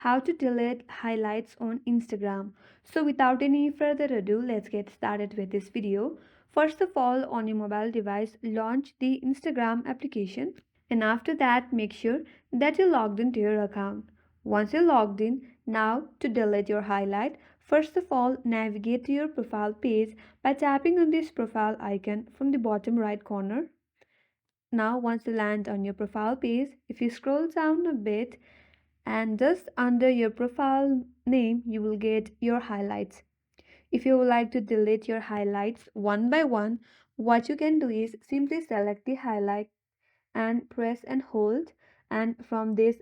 how to delete highlights on Instagram. So without any further ado, let's get started with this video. First of all, on your mobile device, launch the Instagram application, and after that make sure that you're logged into your account. Once you're logged in, now to delete your highlight, first of all navigate to your profile page by tapping on this profile icon from the bottom right corner. Now once you land on your profile page, if you scroll down a bit, and just under your profile name you will get your highlights. If you would like to delete your highlights one by one, what you can do is simply select the highlight and press and hold, and from this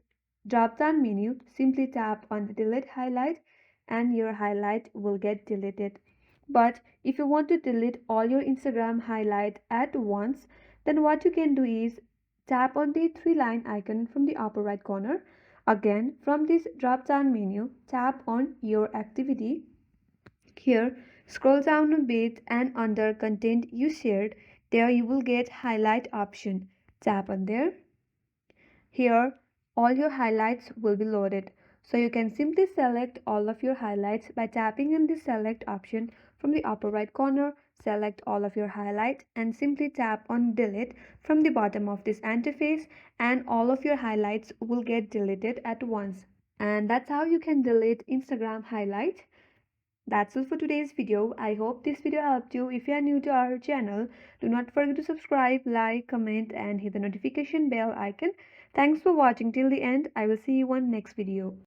drop down menu simply tap on the delete highlight and your highlight will get deleted. But if you want to delete all your Instagram highlight at once, then what you can do is tap on the three line icon from the upper right corner. Again, from this drop down menu, tap on your activity. Here, scroll down a bit and under content you shared, there you will get highlight option. Tap on there. Here, all your highlights will be loaded. So you can simply select all of your highlights by tapping on the select option from the upper right corner. Select all of your highlights and simply tap on delete from the bottom of this interface, and all of your highlights will get deleted at once. And that's how you can delete Instagram highlights. That's all for today's video. I hope this video helped you. If you are new to our channel, do not forget to subscribe, like, comment and hit the notification bell icon. Thanks for watching till the end. I will see you on next video.